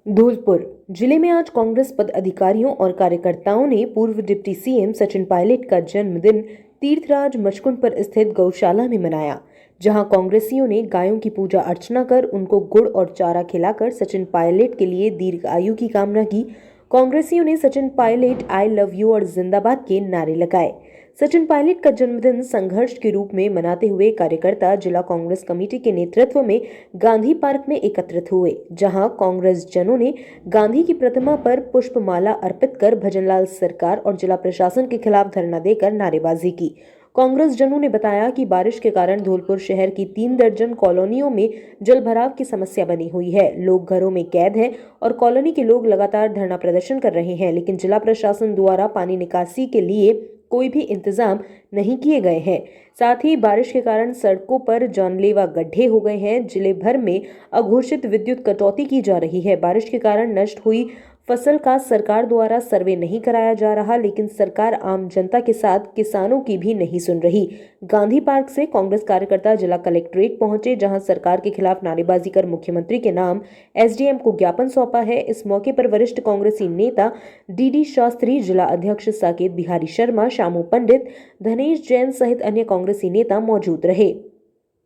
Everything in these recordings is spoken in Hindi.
धौलपुर जिले में आज कांग्रेस पदाधिकारियों और कार्यकर्ताओं ने पूर्व डिप्टी सीएम सचिन पायलट का जन्मदिन तीर्थराज मचकुंड पर स्थित गौशाला में मनाया, जहां कांग्रेसियों ने गायों की पूजा अर्चना कर उनको गुड़ और चारा खिलाकर सचिन पायलट के लिए दीर्घ आयु की कामना की। कांग्रेसियों ने Sachin Pilot I love you और जिंदाबाद के नारे लगाए। सचिन पायलट का जन्मदिन संघर्ष के रूप में मनाते हुए कार्यकर्ता जिला कांग्रेस कमेटी के नेतृत्व में गांधी पार्क में एकत्रित हुए, जहां कांग्रेस जनों ने गांधी की प्रतिमा पर पुष्पमाला अर्पित कर भजनलाल सरकार और जिला प्रशासन के खिलाफ धरना देकर नारेबाजी की। कांग्रेस जनों ने बताया कि बारिश के कारण धौलपुर शहर की 3 दर्जन कॉलोनियों में जलभराव की समस्या बनी हुई है। लोग घरों में कैद हैं और कॉलोनी के लोग लगातार धरना प्रदर्शन कर रहे हैं, लेकिन जिला प्रशासन द्वारा पानी निकासी के लिए कोई भी इंतजाम नहीं किए गए हैं। साथ ही बारिश के कारण सड़कों पर जानलेवा गड्ढे हो गए हैं। जिले भर में अघोषित विद्युत कटौती की जा रही है। बारिश के कारण नष्ट हुई फसल का सरकार द्वारा सर्वे नहीं कराया जा रहा, लेकिन सरकार आम जनता के साथ किसानों की भी नहीं सुन रही। गांधी पार्क से कांग्रेस कार्यकर्ता जिला कलेक्ट्रेट पहुंचे, जहां सरकार के खिलाफ नारेबाजी कर मुख्यमंत्री के नाम एसडीएम को ज्ञापन सौंपा है। इस मौके पर वरिष्ठ कांग्रेसी नेता डीडी शास्त्री, जिला अध्यक्ष साकेत बिहारी शर्मा, शामू पंडित, धनेश जैन सहित अन्य कांग्रेसी नेता मौजूद रहे।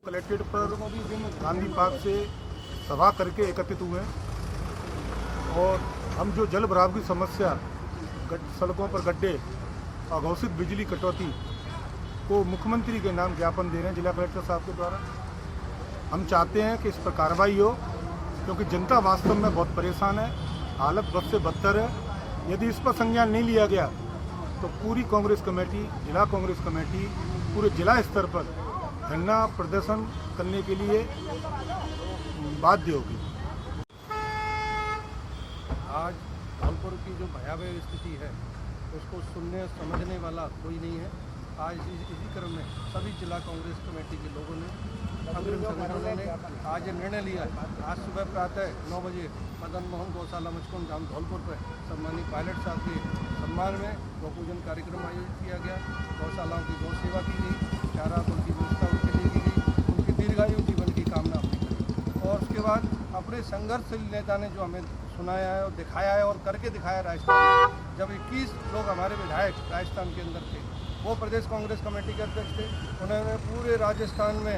कलेक्ट्रेट पर गांधी पार्क से सभा करके एकत्रित हुए और हम जो जल भराव की समस्या, सड़कों पर गड्ढे, अघोषित बिजली कटौती को मुख्यमंत्री के नाम ज्ञापन दे रहे हैं जिला कलेक्टर साहब के द्वारा। हम चाहते हैं कि इस पर कार्रवाई हो, क्योंकि जनता वास्तव में बहुत परेशान है, हालत बद से बदतर है। यदि इस पर संज्ञान नहीं लिया गया तो पूरी कांग्रेस कमेटी, जिला कांग्रेस कमेटी पूरे जिला स्तर पर धरना प्रदर्शन करने के लिए बाध्य होगी। आज धौलपुर की जो भयावह स्थिति है उसको सुनने समझने वाला कोई नहीं है। आज इसी क्रम में सभी जिला कांग्रेस कमेटी के लोगों ने, अग्रिम संगठनों ने आज निर्णय लिया। आज सुबह प्रातः 9 बजे मदन मोहन गौशाला मचकुंड गांव धौलपुर पर सम्मानित पायलट साहब के सम्मान में गौपूजन कार्यक्रम आयोजित किया गया। गौशालाओं की गौ सेवा की गई, चारा की व्यवस्था उनके लिए की गई, उनकी दीर्घायु जीवन की कामना हमने की। और उसके बाद अपने संघर्षशील नेता ने जो हमें सुनाया है और दिखाया है और करके दिखाया राजस्थान में, जब 21 लोग हमारे विधायक राजस्थान के अंदर थे, वो प्रदेश कांग्रेस कमेटी के अध्यक्ष थे, उन्होंने पूरे राजस्थान में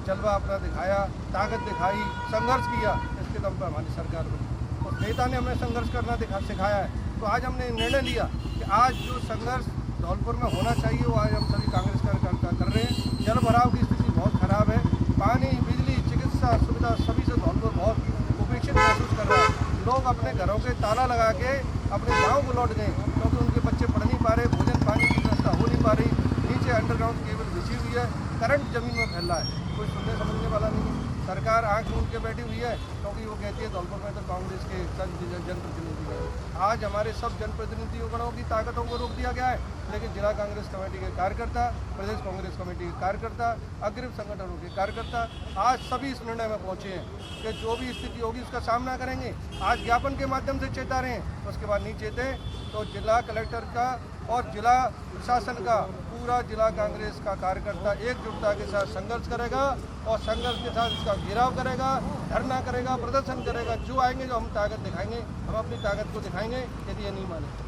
जलवा अपना दिखाया, ताकत दिखाई, संघर्ष किया, इसके दम पर हमारी सरकार बनी। और नेता ने हमें संघर्ष करना सिखाया है। तो आज हमने निर्णय लिया कि आज जो संघर्ष धौलपुर में होना चाहिए वो आज हम सभी कांग्रेस कार्यकर्ता कर रहे हैं। जल भराव की स्थिति बहुत खराब है, पानी, बिजली, चिकित्सा सुविधा सभी से धौलपुर बहुत उपेक्षित महसूस कर रहा है। लोग अपने घरों के ताला लगा के अपने गांव को लौट गए, क्योंकि उनके बच्चे पढ़ नहीं पा रहे, भोजन पानी की व्यवस्था हो नहीं पा रही, नीचे अंडरग्राउंड केबल बिछी हुई है, करंट जमीन में फैल रहा है, कोई सुनने समझने वाला नहीं है। सरकार आंख मूंद के बैठी हुई है, क्योंकि वो कहती है धौलपुर में तो कांग्रेस के जनप्रतिनिधि हैं। आज हमारे सब जनप्रतिनिधियों की ताकतों को रोक दिया गया है, लेकिन जिला कांग्रेस कमेटी के कार्यकर्ता, प्रदेश कांग्रेस कमेटी के कार्यकर्ता, अग्रिम संगठनों के कार्यकर्ता आज सभी इस निर्णय में पहुंचे हैं कि जो भी स्थिति होगी उसका सामना करेंगे। आज ज्ञापन के माध्यम से चेता रहे हैं, उसके बाद नहीं चेते तो जिला कलेक्टर का और जिला प्रशासन का, पूरा जिला कांग्रेस का कार्यकर्ता एकजुटता के साथ संघर्ष करेगा और संघर्ष के साथ इसका घेराव करेगा, धरना करेगा, प्रदर्शन करेगा। जो आएंगे, जो हम ताकत दिखाएंगे, हम अपनी ताकत को दिखाएंगे यदि ये नहीं माने।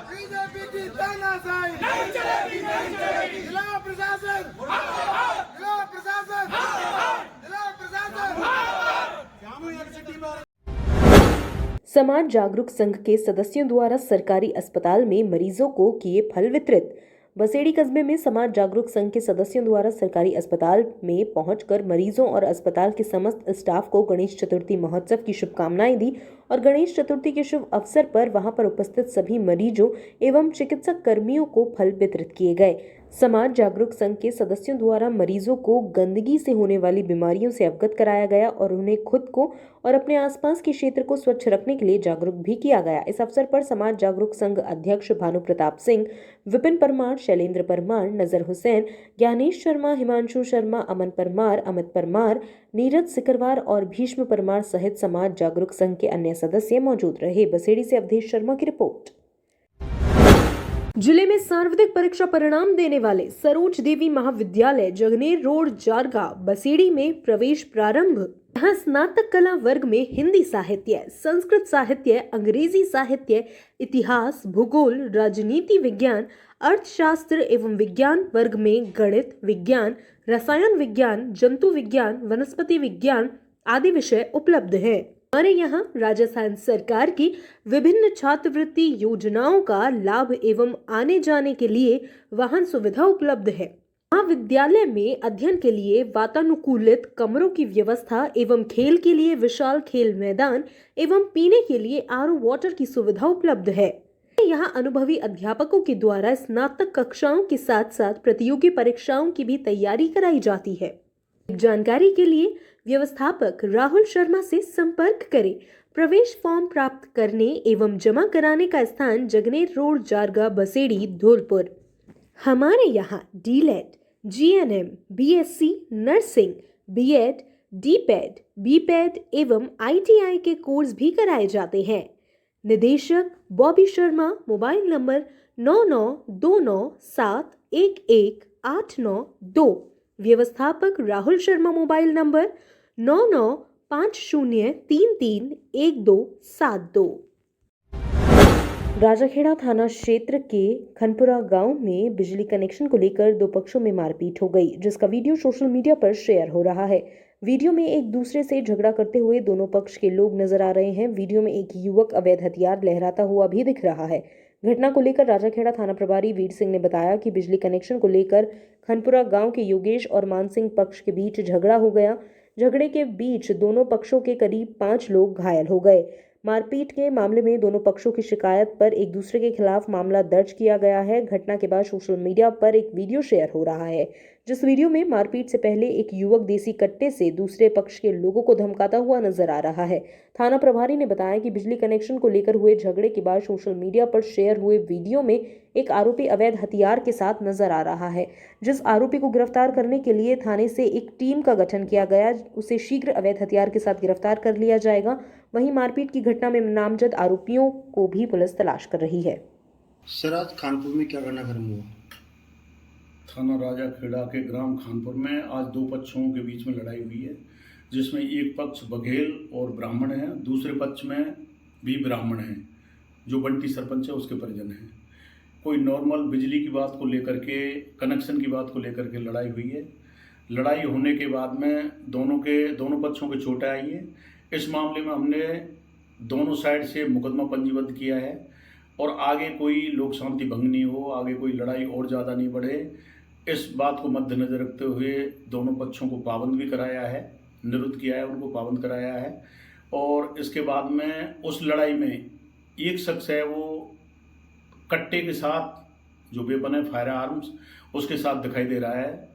बीजेपी की तानाशाही नहीं चलेगी, नहीं चलेगी। जिला प्रशासन, जिला प्रशासन, जिला प्रशासन। समाज जागरूक संघ के सदस्यों द्वारा सरकारी अस्पताल में मरीजों को किए फल वितरित। बसेड़ी कस्बे में समाज जागरूक संघ के सदस्यों द्वारा सरकारी अस्पताल में पहुंचकर मरीजों और अस्पताल के समस्त स्टाफ को गणेश चतुर्थी महोत्सव की शुभकामनाएं दी और गणेश चतुर्थी के शुभ अवसर पर वहां पर उपस्थित सभी मरीजों एवं चिकित्सक कर्मियों को फल वितरित किए गए। समाज जागरूक संघ के सदस्यों द्वारा मरीजों को गंदगी से होने वाली बीमारियों से अवगत कराया गया और उन्हें खुद को और अपने आसपास के क्षेत्र को स्वच्छ रखने के लिए जागरूक भी किया गया। इस अवसर पर समाज जागरूक संघ अध्यक्ष भानु प्रताप सिंह, विपिन परमार, शैलेंद्र परमार, नजर हुसैन, ज्ञानेश शर्मा, हिमांशु शर्मा, अमन परमार, अमित परमार, नीरज सिकरवार और भीष्म परमार सहित समाज जागरूक संघ के अन्य सदस्य मौजूद रहे। बसेड़ी से अवधेश शर्मा की रिपोर्ट। जिले में सार्वत्रिक परीक्षा परिणाम देने वाले सरोज देवी महाविद्यालय जगनेर रोड जारगा बसेड़ी में प्रवेश प्रारंभ। यहाँ स्नातक कला वर्ग में हिंदी साहित्य, संस्कृत साहित्य, अंग्रेजी साहित्य, इतिहास, भूगोल, राजनीति विज्ञान, अर्थशास्त्र एवं विज्ञान वर्ग में गणित, विज्ञान, रसायन विज्ञान, जंतु विज्ञान, वनस्पति विज्ञान आदि विषय उपलब्ध हैं। हमारे यहाँ राजस्थान सरकार की विभिन्न छात्रवृत्ति योजनाओं का लाभ एवं आने जाने के लिए वाहन सुविधा उपलब्ध है। महाविद्यालय में अध्ययन के लिए वातानुकूलित कमरों की व्यवस्था एवं खेल के लिए विशाल खेल मैदान एवं पीने के लिए आरओ वाटर की सुविधा उपलब्ध है। यहाँ अनुभवी अध्यापकों के द्वारा स्नातक कक्षाओं के साथ साथ प्रतियोगी परीक्षाओं की भी तैयारी कराई जाती है। जानकारी के लिए व्यवस्थापक राहुल शर्मा से संपर्क करें। प्रवेश फॉर्म प्राप्त करने एवं जमा कराने का स्थान जगनेर रोड जारगा बसेड़ी धौलपुर। हमारे यहाँ डीलेट, जीएनएम, बीएससी नर्सिंग, बीएड, डीपैड, बीपैड एवं आईटीआई के कोर्स भी कराए जाते हैं। निदेशक बॉबी शर्मा, मोबाइल नंबर 9929711892। व्यवस्थापक राहुल शर्मा, मोबाइल नंबर 9950331272। राजाखेड़ा थाना क्षेत्र के खनपुरा गांव में बिजली कनेक्शन को लेकर दो पक्षों में मारपीट हो गई, जिसका वीडियो सोशल मीडिया पर शेयर हो रहा है। वीडियो में एक दूसरे से झगड़ा करते हुए दोनों पक्ष के लोग नजर आ रहे हैं। वीडियो में एक युवक अवैध हथियार लहराता हुआ भी दिख रहा है। घटना को लेकर राजाखेड़ा थाना प्रभारी वीर सिंह ने बताया कि बिजली कनेक्शन को लेकर खनपुरा गांव के योगेश और मानसिंह पक्ष के बीच झगड़ा हो गया। झगड़े के बीच दोनों पक्षों के करीब 5 लोग घायल हो गए। मारपीट के मामले में दोनों पक्षों की शिकायत पर एक दूसरे के खिलाफ मामला दर्ज किया गया है। घटना के बाद सोशल मीडिया पर एक वीडियो शेयर हो रहा है, जिस वीडियो में मारपीट से पहले एक युवक देसी कट्टे से दूसरे पक्ष के लोगों को धमकाता हुआ नजर आ रहा है। थाना प्रभारी ने बताया कि बिजली कनेक्शन को लेकर हुए झगड़े के बाद सोशल मीडिया पर शेयर हुए वीडियो में एक आरोपी अवैध हथियार के साथ नजर आ रहा है। जिस आरोपी को गिरफ्तार करने के लिए थाने से एक टीम का गठन किया गया, उसे शीघ्र अवैध हथियार के साथ गिरफ्तार कर लिया जाएगा। वहीं मारपीट की घटना में नामजद आरोपियों को भी पुलिस तलाश कर रही है। सर, आज कानपुर में क्या घटनाक्रम हुआ? थाना राजाखेड़ा के ग्राम खानपुर में आज दो पक्षों के बीच में लड़ाई हुई है, जिसमें एक पक्ष बघेल और ब्राह्मण है, दूसरे पक्ष में भी ब्राह्मण हैं, जो बंटी सरपंच है उसके परिजन हैं। कोई नॉर्मल बिजली की बात को लेकर के, कनेक्शन की बात को लेकर के लड़ाई हुई है। लड़ाई होने के बाद में दोनों पक्षों के चोटें आई है। इस मामले में हमने दोनों साइड से मुकदमा पंजीबद्ध किया है और आगे कोई लोक शांति भंग नहीं हो, आगे कोई लड़ाई और ज़्यादा नहीं बढ़े, इस बात को मद्देनजर रखते हुए दोनों पक्षों को पाबंद भी कराया है, निरुद्ध किया है, उनको पाबंद कराया है। और इसके बाद में उस लड़ाई में एक शख्स है वो कट्टे के साथ, जो वेपन है फायर आर्म्स, उसके साथ दिखाई दे रहा है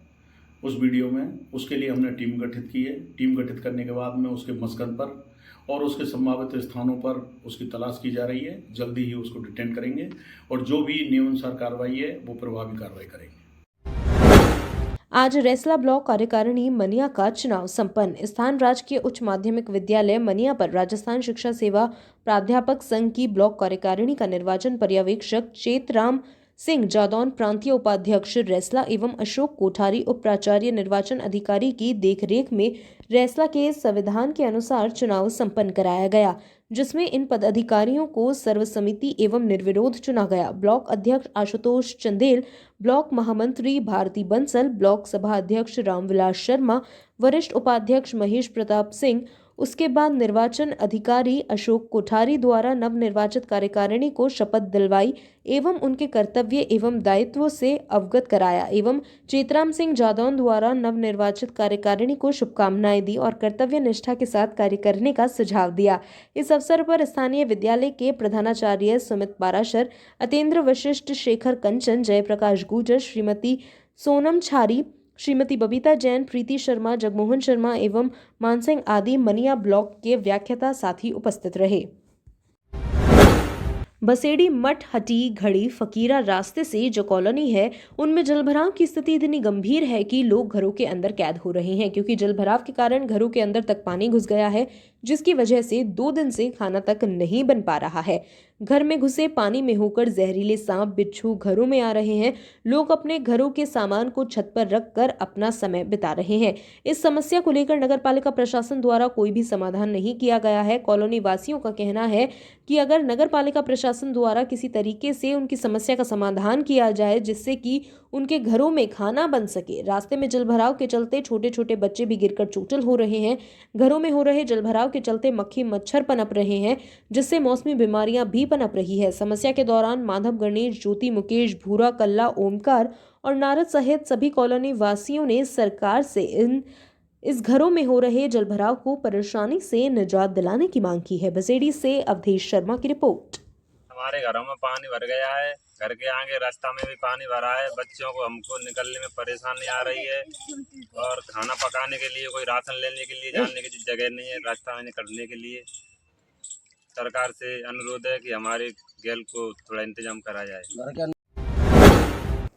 उस वीडियो में। उसके लिए हमने टीम गठित की है। टीम गठित करने के बाद में उसके मस्कन पर और उसके संभावित स्थानों पर उसकी तलाश की जा रही है। जल्दी ही उसको डिटेन करेंगे और जो भी नियमानुसार कार्रवाई है वो प्रभावी कार्रवाई करेंगे। आज रेसला ब्लॉक कार्यकारिणी मनिया का चुनाव संपन्न। स्थान राजकीय उच्च माध्यमिक विद्यालय मनिया पर राजस्थान शिक्षा सेवा प्राध्यापक संघ की ब्लॉक कार्यकारिणी का निर्वाचन पर्यवेक्षक चेतराम सिंह जादौन, प्रांतीय उपाध्यक्ष रेसला एवं अशोक कोठारी उप प्राचार्य निर्वाचन अधिकारी की देखरेख में रेसला के संविधान के अनुसार चुनाव संपन्न कराया गया, जिसमें इन पदाधिकारियों को सर्वसम्मति एवं निर्विरोध चुना गया। ब्लॉक अध्यक्ष आशुतोष चंदेल, ब्लॉक महामंत्री भारती बंसल, ब्लॉक सभा अध्यक्ष रामविलास शर्मा, वरिष्ठ उपाध्यक्ष महेश प्रताप सिंह, उसके बाद निर्वाचन अधिकारी अशोक कोठारी द्वारा नवनिर्वाचित कार्यकारिणी को शपथ दिलवाई एवं उनके कर्तव्य एवं दायित्वों से अवगत कराया एवं चेतराम सिंह जादौन द्वारा नवनिर्वाचित कार्यकारिणी को शुभकामनाएं दी और कर्तव्य निष्ठा के साथ कार्य करने का सुझाव दिया। इस अवसर पर स्थानीय विद्यालय के प्रधानाचार्य सुमित पाराशर, अतेंद्र वशिष्ठ, शेखर कंचन, जयप्रकाश गुर्जर, श्रीमती सोनम छारी, श्रीमती बबीता जैन, प्रीति शर्मा, जगमोहन शर्मा एवं मानसिंह आदि मनिया ब्लॉक के व्याख्याता साथी उपस्थित रहे। बसेड़ी मठ हटी घड़ी फकीरा रास्ते से जो कॉलोनी है उनमें जलभराव की स्थिति इतनी गंभीर है कि लोग घरों के अंदर कैद हो रहे हैं, क्योंकि जलभराव के कारण घरों के अंदर तक पानी घुस गया है, जिसकी वजह से 2 दिन से खाना तक नहीं बन पा रहा है। घर में घुसे पानी में होकर जहरीले सांप बिच्छू घरों में आ रहे हैं। लोग अपने घरों के सामान को छत पर रखकर अपना समय बिता रहे हैं। इस समस्या को लेकर नगरपालिका प्रशासन द्वारा कोई भी समाधान नहीं किया गया है। कॉलोनी वासियों का कहना है कि अगर नगरपालिका प्रशासन द्वारा किसी तरीके से उनकी समस्या का समाधान किया जाए जिससे कि उनके घरों में खाना बन सके। रास्ते में जलभराव के चलते छोटे छोटे बच्चे भी गिरकर चोटिल हो रहे हैं। घरों में हो रहे जलभराव के चलते मक्खी मच्छर पनप रहे हैं जिससे मौसमी बीमारियां भी पनप रही है। समस्या के दौरान माधव, गणेश, ज्योति, मुकेश, भूरा, कल्ला, ओमकार और नारद सहित सभी कॉलोनी वासियों ने सरकार से इस घरों में हो रहे जलभराव को परेशानी से निजात दिलाने की मांग की है। बसेड़ी से अवधेश शर्मा की रिपोर्ट। हमारे घरों में पानी भर गया है, घर के आगे रास्ता में भी पानी भरा है। बच्चों को हमको निकलने में परेशानी आ रही है और खाना पकाने के लिए, कोई राशन लेने के लिए जाने की जगह नहीं है रास्ता में निकलने के लिए। सरकार से अनुरोध है कि हमारे गैल को थोड़ा इंतजाम करा जाए।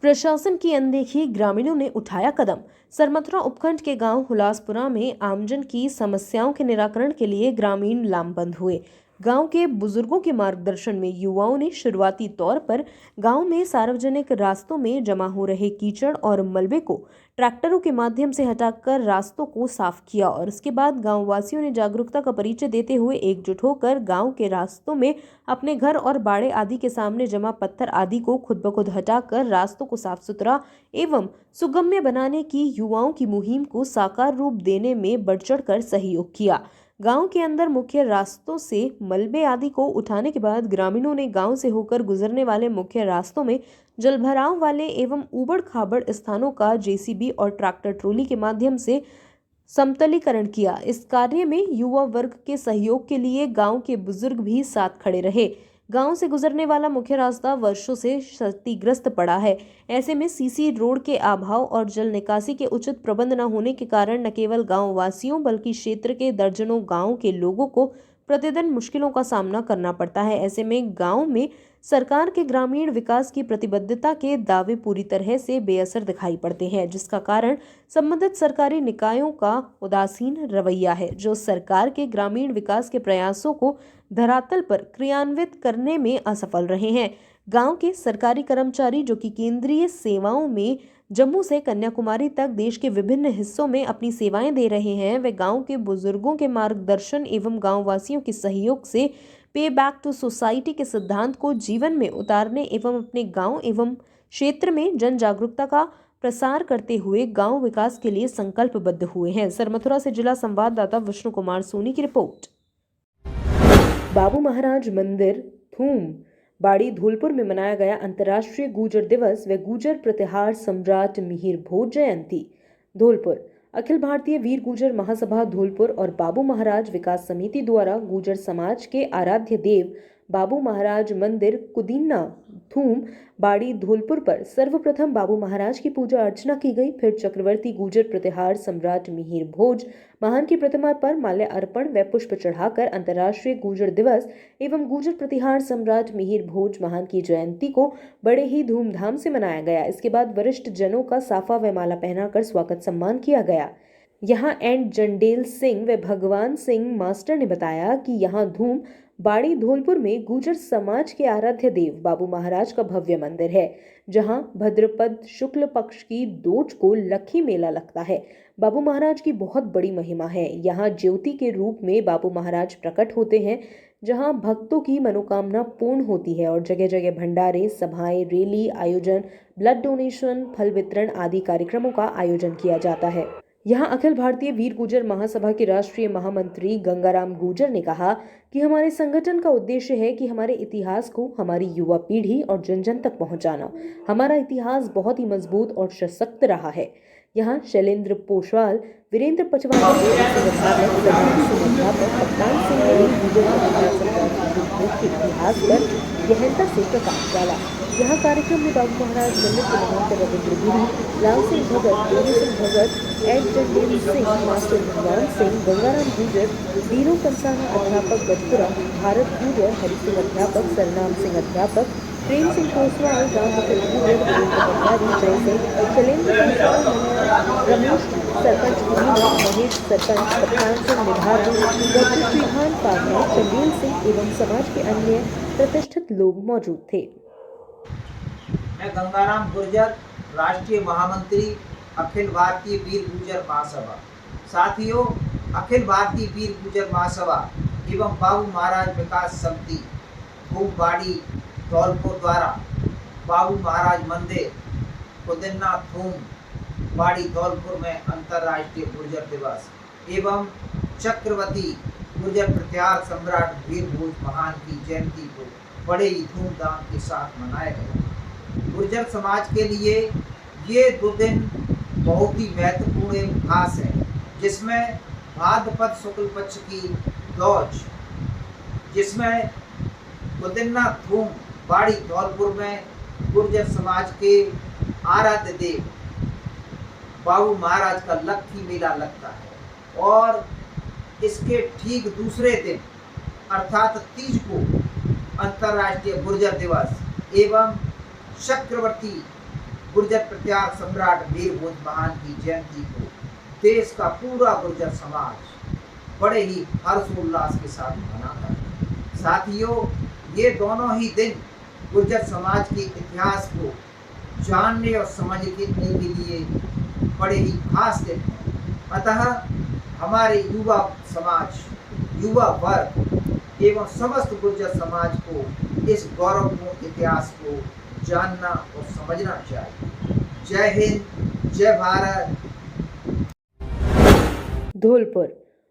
प्रशासन की अनदेखी, ग्रामीणों ने उठाया कदम। सरमथुरा उपखंड के गांव हुलासपुरा में आमजन की समस्याओं के निराकरण के लिए ग्रामीण लामबंद हुए। गांव के बुजुर्गों के मार्गदर्शन में युवाओं ने शुरुआती तौर पर गांव में सार्वजनिक रास्तों में जमा हो रहे कीचड़ और मलबे को ट्रैक्टरों के माध्यम से हटाकर रास्तों को साफ किया और उसके बाद गांव वासियों ने जागरूकता का परिचय देते हुए एकजुट होकर गांव के रास्तों में अपने घर और बाड़े आदि के सामने जमा पत्थर आदि को खुद ब खुद हटाकर रास्तों को साफ सुथरा एवं सुगम्य बनाने की युवाओं की मुहिम को साकार रूप देने में बढ़ चढ़कर सहयोग किया। गांव के अंदर मुख्य रास्तों से मलबे आदि को उठाने के बाद ग्रामीणों ने गांव से होकर गुजरने वाले मुख्य रास्तों में जलभराव वाले एवं ऊबड़ खाबड़ स्थानों का जेसीबी और ट्रैक्टर ट्रॉली के माध्यम से समतलीकरण किया। इस कार्य में युवा वर्ग के सहयोग के लिए गांव के बुजुर्ग भी साथ खड़े रहे। गांव से गुजरने वाला मुख्य रास्ता वर्षों से क्षतिग्रस्त पड़ा है। ऐसे में सीसी रोड के अभाव और जल निकासी के उचित प्रबंध न होने के कारण न केवल गांव वासियों बल्कि क्षेत्र के दर्जनों गांव के लोगों को प्रतिदिन मुश्किलों का सामना करना पड़ता है। ऐसे में गांव में सरकार के ग्रामीण विकास की प्रतिबद्धता के दावे पूरी तरह से बेअसर दिखाई पड़ते हैं, जिसका कारण संबंधित सरकारी निकायों का उदासीन रवैया है, जो सरकार के ग्रामीण विकास के प्रयासों को धरातल पर क्रियान्वित करने में असफल रहे हैं। गांव के सरकारी कर्मचारी जो कि केंद्रीय सेवाओं में जम्मू से कन्याकुमारी तक देश के विभिन्न हिस्सों में अपनी सेवाएं दे रहे हैं, वे गांव के बुजुर्गों के मार्गदर्शन एवं गांव वासियों के सहयोग से पे बैक टू सोसाइटी के सिद्धांत को जीवन में उतारने एवं अपने गांव एवं क्षेत्र में जन जागरूकता का प्रसार करते हुए गांव विकास के लिए संकल्पबद्ध हुए हैं। सरमथुरा से जिला संवाददाता विष्णु कुमार सोनी की रिपोर्ट। बाबू महाराज मंदिर थूम बाड़ी धौलपुर में मनाया गया अंतर्राष्ट्रीय गुर्जर दिवस व गुर्जर प्रतिहार सम्राट मिहिर भोज जयंती। धौलपुर अखिल भारतीय वीर गुर्जर महासभा धौलपुर और बाबू महाराज विकास समिति द्वारा गुर्जर समाज के आराध्य देव बाबू महाराज मंदिर कुदीना थूम बाड़ी धौलपुर पर सर्वप्रथम बाबू महाराज की पूजा अर्चना की गई। फिर चक्रवर्ती गुर्जर प्रतिहार सम्राट मिहिर भोज महान की प्रतिमा पर माल्य अर्पण व पुष्प चढ़ाकर अंतर्राष्ट्रीय गुर्जर दिवस एवं गुर्जर प्रतिहार सम्राट मिहिर भोज महान की जयंती को बड़े ही धूमधाम से मनाया गया। इसके बाद वरिष्ठ जनों का साफा व माला पहनाकर स्वागत सम्मान किया गया। यहाँ एंड जंडेल सिंह व भगवान सिंह मास्टर ने बताया कि यहाँ धूम बाड़ी धौलपुर में गुर्जर समाज के आराध्य देव बाबू महाराज का भव्य मंदिर है, जहां भाद्रपद शुक्ल पक्ष की दोज को लखी मेला लगता है। बाबू महाराज की बहुत बड़ी महिमा है। यहाँ ज्योति के रूप में बाबू महाराज प्रकट होते हैं, जहां भक्तों की मनोकामना पूर्ण होती है और जगह जगह भंडारे, सभाएं, रैली आयोजन, ब्लड डोनेशन, फल वितरण आदि कार्यक्रमों का आयोजन किया जाता है। यहाँ अखिल भारतीय वीर गुर्जर महासभा के राष्ट्रीय महामंत्री गंगाराम गुर्जर ने कहा कि हमारे संगठन का उद्देश्य है कि हमारे इतिहास को हमारी युवा पीढ़ी और जन जन तक पहुंचाना। हमारा इतिहास बहुत ही मजबूत और सशक्त रहा है। यहाँ शैलेंद्र पोशवाल, वीरेंद्र पचवानी, कप्तान सिंह ने के इतिहास पर गहनता से प्रकाश डाला। यहाँ कार्यक्रम में बाबू महाराज मंदिर के महंत रविंद्र गिरी, लाल सिंह भगत, गोविंद सिंह भगत, एड जंडेल सिंह, मास्टर भगवान सिंह, गंगाराम गुर्जर, वीरों कंसाना अध्यापक गजपुरा, भारत गुर्जर, हरि सिंह अध्यापक, सरनाम सिंह अध्यापक, प्रेम सिंह कोसवाल, राम मुखर्जी, वीरेंद्र भंडारी, जय सिंह, शैलेंद्र कंसाल, रमेश सरपंच कुलीना, महेश सरपंच पठान सिंह निधार, डॉक्टर श्रीहान पारने, चंदेल सिंह एवं समाज के अन्य प्रतिष्ठित लोग मौजूद थे। मैं गंगाराम गुर्जर, राष्ट्रीय महामंत्री, अखिल भारतीय वीर गुर्जर महासभा। साथियों, अखिल भारतीय वीर गुर्जर महासभा एवं बाबू महाराज विकास समिति थूमबाड़ी धौलपुर द्वारा बाबू महाराज मंदिर कुदिन्ना थूम बाड़ी धौलपुर में अंतर्राष्ट्रीय गुर्जर दिवस एवं चक्रवर्ती गुर्जर प्रत्यार सम्राट वीर भोज महान की जयंती को बड़े ही धूमधाम के साथ मनाया गया। गुर्जर समाज के लिए ये 2 दिन बहुत ही महत्वपूर्ण एवं खास है, जिसमें भाद्रपद शुक्ल पक्ष की लॉज, जिसमें कुदिन्ना थूम बाड़ी धौलपुर में गुर्जर समाज के आराध्य देव बाबू महाराज का लक्खी मेला लगता है और इसके ठीक दूसरे दिन अर्थात 30 को अंतर्राष्ट्रीय गुर्जर दिवस एवं चक्रवर्ती गुर्जर प्रत्यार सम्राट वीर भोज महान की जयंती को देश का पूरा गुर्जर समाज बड़े ही हर्षोल्लास के साथ मनाता है। साथियों, ये दोनों ही दिन गुर्जर समाज के इतिहास को जानने और समझने के लिए बड़े ही खास दिन हैं। अतः हमारे युवा समाज, युवा वर्ग एवं समस्त गुर्जर समाज को इस गौरवपूर्ण इतिहास को जानना और समझना चाहिए। जय हिंद, जय भारत।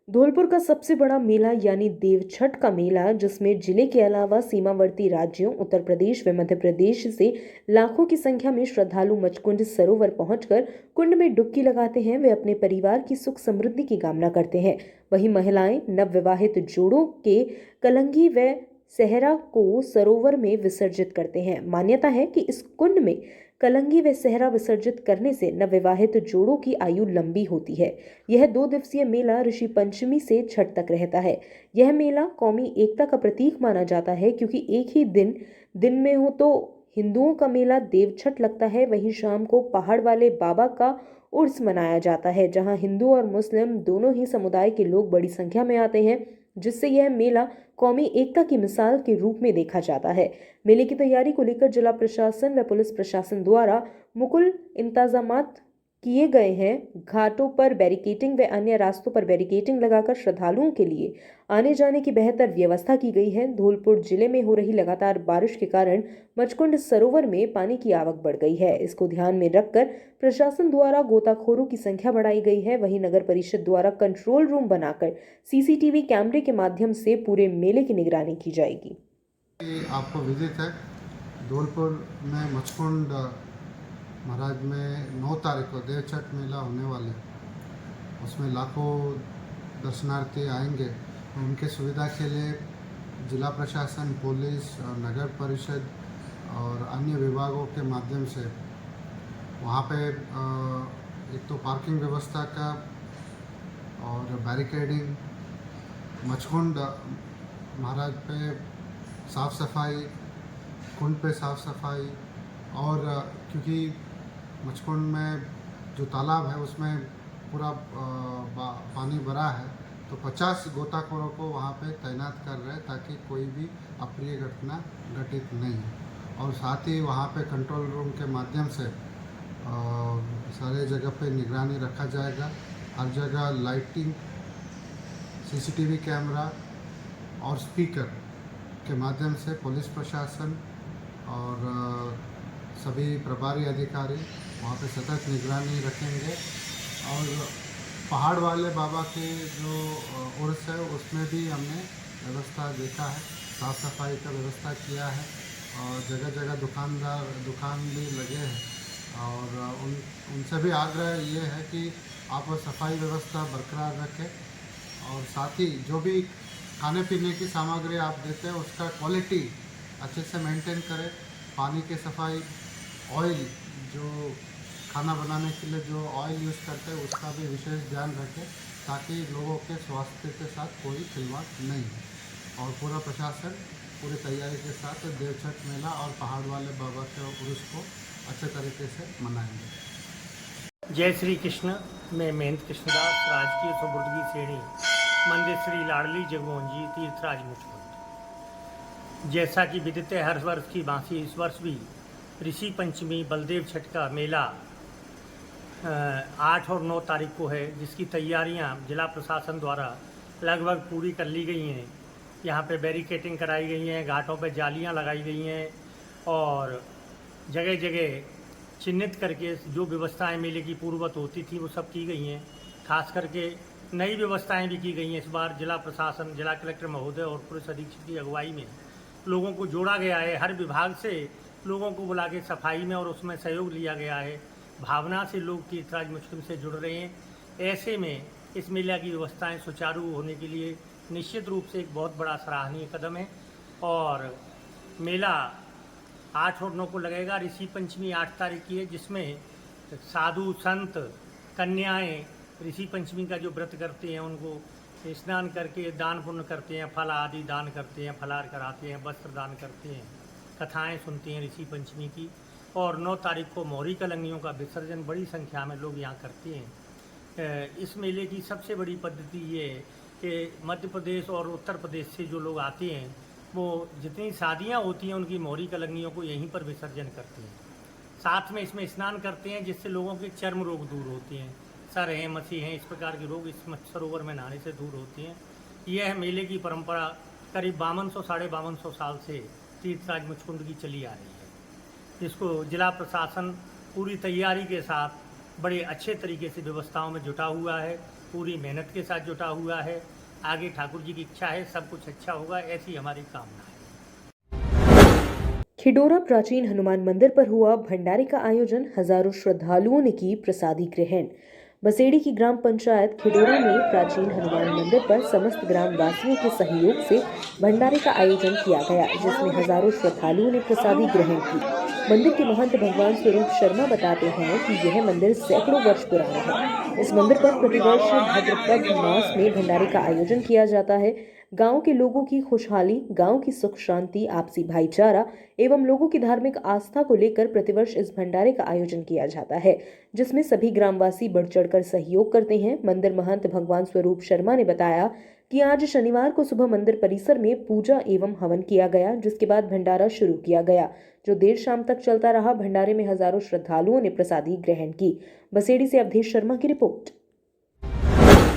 धौलपुर का सबसे बड़ा मेला यानी देव छठ का मेला, जिसमें जिले के अलावा सीमावर्ती राज्यों उत्तर प्रदेश व मध्य प्रदेश से लाखों की संख्या में श्रद्धालु मचकुंड सरोवर पहुंचकर कुंड में डुबकी लगाते हैं। वे अपने परिवार की सुख समृद्धि की कामना करते हैं। वहीं महिलाएं नवविवाहित जोड़ों के कलंगी व सहरा को सरोवर में विसर्जित करते हैं। मान्यता है कि इस कुंड में कलंगी व सहरा विसर्जित करने से नवविवाहित जोड़ों की आयु लंबी होती है। यह 2 दिवसीय मेला ऋषि पंचमी से छठ तक रहता है। यह मेला कौमी एकता का प्रतीक माना जाता है, क्योंकि एक ही दिन में हो तो हिंदुओं का मेला देव छठ लगता है, वहीं शाम को पहाड़ वाले बाबा का उर्स मनाया जाता है, जहां हिंदू और मुस्लिम दोनों ही समुदाय के लोग बड़ी संख्या में आते हैं, जिससे यह मेला कौमी एकता की मिसाल के रूप में देखा जाता है। मेले की तैयारी को लेकर जिला प्रशासन व पुलिस प्रशासन द्वारा मुकुल इंतजामात किए गए हैं। घाटों पर बैरिकेडिंग व अन्य रास्तों पर बैरिकेडिंग लगाकर श्रद्धालुओं के लिए आने जाने की बेहतर व्यवस्था की गई है। धौलपुर जिले में हो रही लगातार बारिश के कारण मचकुंड सरोवर में पानी की आवक बढ़ गई है। इसको ध्यान में रखकर प्रशासन द्वारा गोताखोरों की संख्या बढ़ाई गई है। वहीं नगर परिषद द्वारा कंट्रोल रूम बनाकर CCTV कैमरे के माध्यम से पूरे मेले की निगरानी की जाएगी। आपको विदित है, धौलपुर में मचकुंड महाराज में 9 तारीख को देव छठ मेला होने वाले, उसमें लाखों दर्शनार्थी आएंगे। उनके सुविधा के लिए जिला प्रशासन, पुलिस, नगर परिषद और अन्य विभागों के माध्यम से वहाँ पे एक तो पार्किंग व्यवस्था का और बैरिकेडिंग, मचकुंड महाराज पे साफ़ सफाई, कुंड पे साफ़ सफाई, और क्योंकि मचकुंड में जो तालाब है उसमें पूरा पानी भरा है, तो 50 गोताखोरों को वहाँ पे तैनात कर रहे हैं ताकि कोई भी अप्रिय घटना घटित नहीं हो। और साथ ही वहाँ पे कंट्रोल रूम के माध्यम से सारे जगह पे निगरानी रखा जाएगा। हर जगह लाइटिंग, CCTV कैमरा और स्पीकर के माध्यम से पुलिस प्रशासन और सभी प्रभारी अधिकारी वहाँ पे सतत निगरानी रखेंगे। और पहाड़ वाले बाबा के जो उर्स है उसमें भी हमने व्यवस्था देखा है, साफ़ सफाई का व्यवस्था किया है और जगह जगह दुकान भी लगे हैं। और उनसे भी आग्रह ये है कि आप सफाई व्यवस्था बरकरार रखें और साथ ही जो भी खाने पीने की सामग्री आप देते हैं उसका क्वालिटी अच्छे से मेंटेन करें। पानी की सफाई, ऑयल जो खाना बनाने के लिए जो ऑयल यूज़ करते हैं उसका भी विशेष ध्यान रखें ताकि लोगों के स्वास्थ्य के साथ कोई खिलवाड़ नहीं हो। और पूरा प्रशासन पूरी तैयारी के साथ देवछठ मेला और पहाड़ वाले बाबा के उर्स को अच्छे तरीके से मनाएंगे। जय श्री कृष्ण। मैं महेंद्र कृष्णदास, राजकीय सुपुर्दगी श्रेणी, मंदिर श्री लाडली जगमोहन जी तीर्थराज मुचकुंद। जैसा कि विदित है, हर वर्ष की भांति इस वर्ष भी ऋषि पंचमी बलदेव छठ का मेला 8 और 9 तारीख को है, जिसकी तैयारियां जिला प्रशासन द्वारा लगभग पूरी कर ली गई हैं। यहाँ पे बैरिकेटिंग कराई गई हैं, घाटों पे जालियाँ लगाई गई हैं और जगह जगह चिन्हित करके जो व्यवस्थाएं मेले की पूर्ववत होती थी वो सब की गई हैं। खास करके नई व्यवस्थाएं भी की गई हैं। इस बार जिला प्रशासन, जिला कलेक्टर महोदय और पुलिस अधीक्षक की अगुवाई में लोगों को जोड़ा गया है। हर विभाग से लोगों को बुला के सफाई में और उसमें सहयोग लिया गया है। भावना से लोग तीर्थराज मुचकुंद से जुड़ रहे हैं। ऐसे में इस मेला की व्यवस्थाएं सुचारू होने के लिए निश्चित रूप से एक बहुत बड़ा सराहनीय कदम है। और मेला 8 और 9 को लगेगा। ऋषि पंचमी 8 तारीख की है, जिसमें साधु संत कन्याएं ऋषि पंचमी का जो व्रत करते हैं उनको स्नान करके दान पुण्य करते हैं, फल आदि दान करते हैं, फलाहार कराते हैं, वस्त्र दान करते हैं, कथाएं सुनते हैं ऋषि पंचमी की। और 9 तारीख को मोहरी कलंगियों का विसर्जन बड़ी संख्या में लोग यहाँ करते हैं। इस मेले की सबसे बड़ी पद्धति ये है कि मध्य प्रदेश और उत्तर प्रदेश से जो लोग आते हैं वो जितनी शादियाँ होती हैं उनकी मोहरी कलंगियों को यहीं पर विसर्जन करते हैं। साथ में इसमें स्नान करते हैं, जिससे लोगों के चर्म रोग दूर होते हैं। सर हैं, मसी हैं, इस प्रकार के रोग इस सरोवर में नहाने से दूर होते हैं। यह मेले की परंपरा करीब 5200 साढ़े 5200 साल से तीर्थराज मुचकुंद की चली आ रही है, जिसको जिला प्रशासन पूरी तैयारी के साथ बड़े अच्छे तरीके से व्यवस्थाओं में जुटा हुआ है, पूरी मेहनत के साथ जुटा हुआ है। आगे ठाकुर जी की इच्छा है सब कुछ अच्छा होगा, ऐसी हमारी कामना है। खिडोरा प्राचीन हनुमान मंदिर पर हुआ भंडारे का आयोजन, हजारों श्रद्धालुओं ने की प्रसादी ग्रहण। बसेड़ी की ग्राम पंचायत खिडोरा में प्राचीन हनुमान मंदिर पर समस्त ग्रामवासियों के सहयोग से भंडारे का आयोजन किया गया, जिसमें हजारों श्रद्धालुओं ने प्रसादी ग्रहण की। मंदिर के महंत भगवान स्वरूप शर्मा बताते हैं कि यह मंदिर सैकड़ों वर्ष पुराना है। इस मंदिर पर प्रतिवर्ष भाद्रपद मास में भंडारे का आयोजन किया जाता है। गांव के लोगों की खुशहाली, गांव की सुख शांति, आपसी भाईचारा एवं लोगों की धार्मिक आस्था को लेकर प्रतिवर्ष इस भंडारे का आयोजन किया जाता है, जिसमें सभी ग्रामवासी बढ़ चढ़कर सहयोग करते हैं। मंदिर महंत भगवान स्वरूप शर्मा ने बताया कि आज शनिवार को सुबह मंदिर परिसर में पूजा एवं हवन किया गया, जिसके बाद भंडारा शुरू किया गया, जो देर शाम तक चलता रहा। भंडारे में हजारों श्रद्धालुओं ने प्रसादी ग्रहण की। बसेड़ी से अवधेश शर्मा की रिपोर्ट।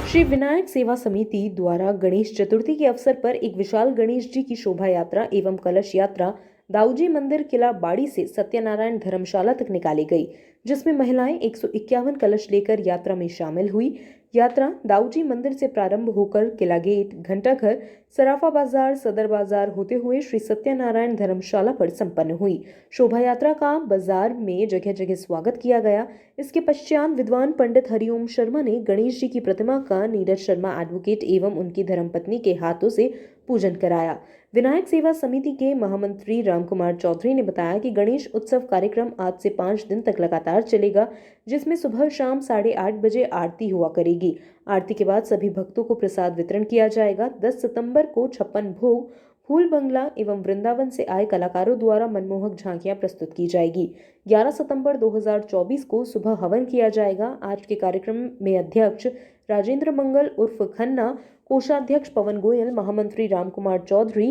श्री विनायक सेवा समिति द्वारा गणेश चतुर्थी के अवसर पर एक विशाल गणेश जी की शोभा यात्रा एवं कलश यात्रा दाऊजी मंदिर किला बाड़ी से सत्यनारायण धर्मशाला तक निकाली गई, जिसमें महिलाएं 151 कलश लेकर यात्रा में शामिल हुई। यात्रा दाऊजी मंदिर से प्रारंभ होकर किला गेट, घंटाघर, सराफा बाजार, सदर बाजार होते हुए श्री सत्यनारायण धर्मशाला पर संपन्न हुई। शोभा यात्रा का बाजार में जगह जगह स्वागत किया गया। इसके पश्चात विद्वान पंडित हरिओम शर्मा ने गणेश जी की प्रतिमा का नीरज शर्मा एडवोकेट एवं उनकी धर्मपत्नी के हाथों से पूजन कराया। विनायक सेवा समिति के महामंत्री रामकुमार चौधरी ने बताया कि गणेश उत्सव कार्यक्रम आज से 5 दिन तक लगातार चलेगा, जिसमें सुबह शाम 8:30 बजे आरती हुआ करेगी। आरती के बाद सभी भक्तों को प्रसाद वितरण किया जाएगा। 10 सितंबर को 56 भोग फूल बंगला एवं वृंदावन से आए कलाकारों द्वारा मनमोहक झांकियां प्रस्तुत की जाएगी। 11 सितंबर 2024 को सुबह हवन किया जाएगा। आज के कार्यक्रम में अध्यक्ष राजेंद्र मंगल उर्फ खन्ना, कोषाध्यक्ष पवन गोयल, महामंत्री रामकुमार चौधरी,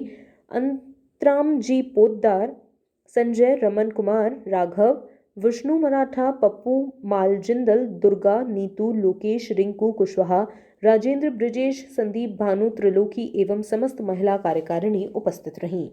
अंतराम जी पोद्दार, संजय रमन कुमार, राघव, विष्णु मराठा, पप्पू मालजिंदल, दुर्गा, नीतू, लोकेश, रिंकू कुशवाहा, राजेंद्र, ब्रिजेश, संदीप, भानु, त्रिलोकी एवं समस्त महिला कार्यकारिणी उपस्थित रहीं।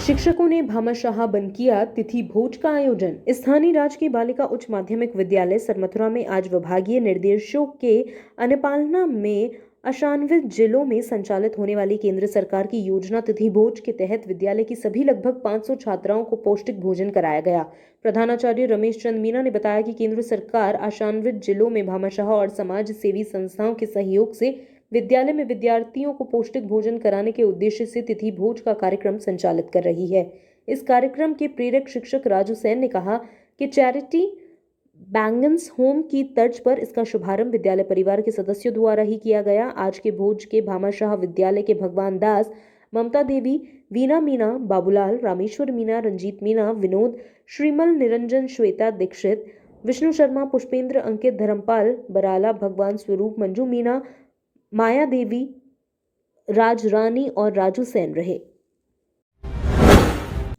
शिक्षकों ने भामाशाह बन किया तिथि भोज का आयोजन। स्थानीय राजकीय बालिका उच्च माध्यमिक विद्यालय सरमथुरा में आज विभागीय निर्देशों के अनुपालना में अशान्वित जिलों में संचालित होने वाली केंद्र सरकार की योजना तिथि भोज के तहत विद्यालय की सभी लगभग 500 छात्राओं को पौष्टिक भोजन कराया गया। प्रधानाचार्य रमेश चंद मीना ने बताया कि केंद्र सरकार अशान्वित जिलों में भामाशाह और समाज सेवी संस्थाओं के सहयोग से विद्यालय में विद्यार्थियों को पौष्टिक भोजन कराने के उद्देश्य से तिथि भोज का कार्यक्रम संचालित कर रही है। इस कार्यक्रम के प्रेरक शिक्षक राजू सेन ने कहा कि चैरिटी बैंगन्स होम की तर्ज पर इसका शुभारंभ विद्यालय परिवार के सदस्यों द्वारा ही किया गया। आज के भोज के भामाशाह विद्यालय के भगवान दास ममता देवी, वीना मीना, बाबूलाल, रामेश्वर मीना, रंजीत मीना, विनोद, श्रीमल, निरंजन, श्वेता दीक्षित, विष्णु शर्मा, पुष्पेंद्र, अंकित, धर्मपाल, बराला, भगवान स्वरूप, मंजू मीना, माया देवी, राजरानी और राजू सेन रहे।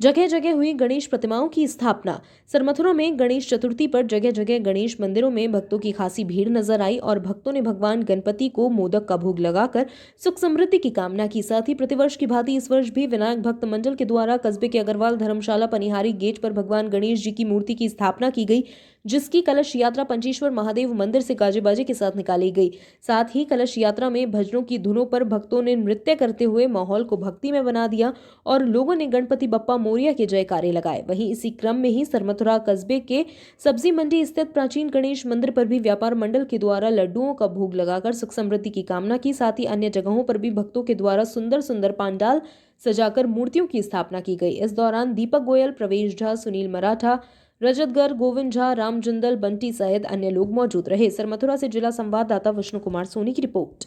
जगह जगह हुई गणेश प्रतिमाओं की स्थापना। सरमथुरा में गणेश चतुर्थी पर जगह जगह गणेश मंदिरों में भक्तों की खासी भीड़ नजर आई और भक्तों ने भगवान गणपति को मोदक का भोग लगाकर सुख समृद्धि की कामना की। साथ ही प्रतिवर्ष की भांति इस वर्ष भी विनायक भक्त मंडल के द्वारा कस्बे के अग्रवाल धर्मशाला पनिहारी गेट पर भगवान गणेश जी की मूर्ति की स्थापना की गई, जिसकी कलश यात्रा पंचेश्वर महादेव मंदिर से गाजे बाजे के साथ निकाली गई। साथ ही कलश यात्रा में भजनों की धुनों पर भक्तों ने नृत्य करते हुए माहौल को भक्ति में बना दिया और लोगों ने गणपति बप्पा मोरिया के जयकारे लगाए। वहीं इसी क्रम में ही सरमथुरा कस्बे के सब्जी मंडी स्थित प्राचीन गणेश मंदिर पर भी व्यापार मंडल के द्वारा लड्डुओं का भोग लगाकर सुख समृद्धि की कामना की। साथ ही अन्य जगहों पर भी भक्तों के द्वारा सुंदर सुंदर पंडाल सजाकर मूर्तियों की स्थापना की गई। इस दौरान दीपक गोयल, प्रवेश झा, सुनील मराठा, रजत गर्ग, गोविंद झा, राम जिंदल, बंटी सहित अन्य लोग मौजूद रहे। सरमथुरा से जिला संवाददाता विष्णु कुमार सोनी की रिपोर्ट।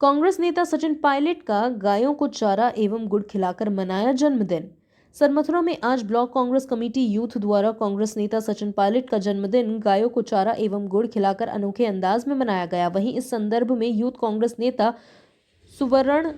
कांग्रेस नेता सचिन पायलट का गायों को चारा एवं गुड़ खिलाकर मनाया जन्मदिन। सरमथुरा में आज ब्लॉक कांग्रेस कमेटी यूथ द्वारा कांग्रेस नेता सचिन पायलट का जन्मदिन गायों को चारा एवं गुड़ खिलाकर अनोखे अंदाज में मनाया गया। वहीं इस संदर्भ में यूथ कांग्रेस नेता सुवर्ण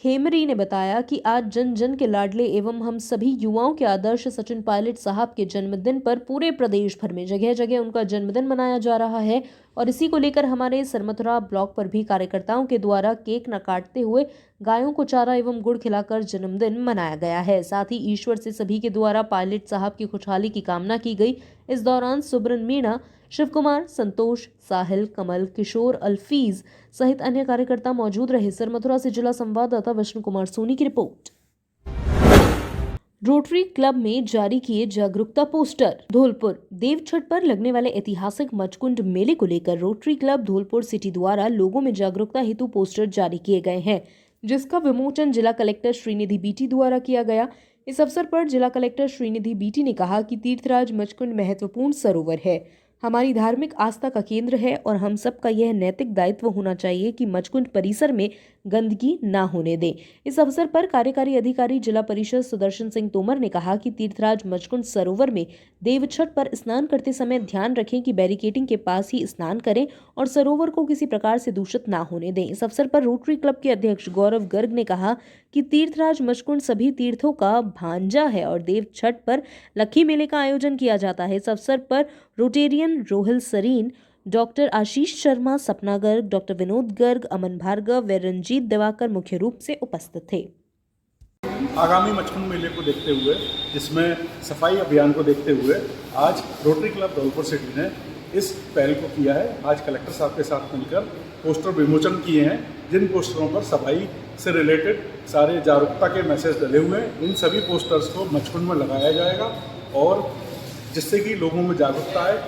खेमरी ने बताया कि आज जन जन के लाडले एवं हम सभी युवाओं के आदर्श सचिन पायलट साहब के जन्मदिन पर पूरे प्रदेश भर में जगह जगह उनका जन्मदिन मनाया जा रहा है और इसी को लेकर हमारे सरमथुरा ब्लॉक पर भी कार्यकर्ताओं के द्वारा केक न काटते हुए गायों को चारा एवं गुड़ खिलाकर जन्मदिन मनाया गया है। साथ ही ईश्वर से सभी के द्वारा पायलट साहब की खुशहाली की कामना की गई। इस दौरान सुब्रन मीणा, शिव कुमार, संतोष, साहिल, कमल, किशोर, अल्फीज सहित अन्य कार्यकर्ता मौजूद रहे। सरमथुरा से जिला संवाददाता विष्णु कुमार सोनी की रिपोर्ट। रोटरी क्लब में जारी किए जागरूकता पोस्टर। धौलपुर देवछठ पर लगने वाले ऐतिहासिक मचकुंड मेले को लेकर रोटरी क्लब धौलपुर सिटी द्वारा लोगों में जागरूकता हेतु पोस्टर जारी किए गए हैं, जिसका विमोचन जिला कलेक्टर श्रीनिधि बीटी द्वारा किया गया। इस अवसर पर जिला कलेक्टर श्रीनिधि बीटी ने कहा कि तीर्थराज मचकुंड महत्वपूर्ण सरोवर है, हमारी धार्मिक आस्था का केंद्र है और हम सबका यह नैतिक दायित्व होना चाहिए कि मचकुंड परिसर में गंदगी ना होने दें। इस अवसर पर कार्यकारी अधिकारी जिला परिषद सुदर्शन सिंह तोमर ने कहा कि तीर्थराज मचकुंड सरोवर में देवछठ पर स्नान करते समय ध्यान रखें कि बैरिकेडिंग के पास ही स्नान करें और सरोवर को किसी प्रकार से दूषित ना होने दें। इस अवसर पर रोटरी क्लब के अध्यक्ष गौरव गर्ग ने कहा कि तीर्थराज मचकुंड सभी तीर्थों का भांजा है और देवछठ पर लक्खी मेले का आयोजन किया जाता है। इस अवसर पर रोटेरियन रोहिल सरीन, डॉक्टर आशीष शर्मा, सपना गर्ग, डॉक्टर विनोद गर्ग, अमन भार्गव व रंजीत दिवाकर मुख्य रूप से उपस्थित थे। आगामी मचकुंड मेले को देखते हुए, जिसमें सफाई अभियान को देखते हुए आज रोटरी क्लब धौलपुर सिटी ने इस पहल को किया है। आज कलेक्टर साहब के साथ मिलकर पोस्टर विमोचन किए हैं, जिन पोस्टरों पर सफाई से रिलेटेड सारे जागरूकता के मैसेज डले हुए हैं। इन सभी पोस्टर्स को मचकुंड में लगाया जाएगा और जिससे कि लोगों में जागरूकता आए,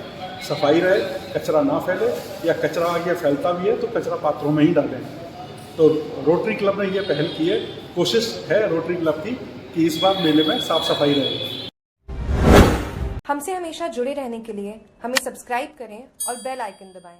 सफाई रहे, कचरा ना फैले, या कचरा आगे फैलता भी है तो कचरा पात्रों में ही डालें। तो रोटरी क्लब ने ये पहल की है। कोशिश है रोटरी क्लब की कि इस बार मेले में साफ सफाई रहे। हमसे हमेशा जुड़े रहने के लिए हमें सब्सक्राइब करें और बेल आइकन दबाएं।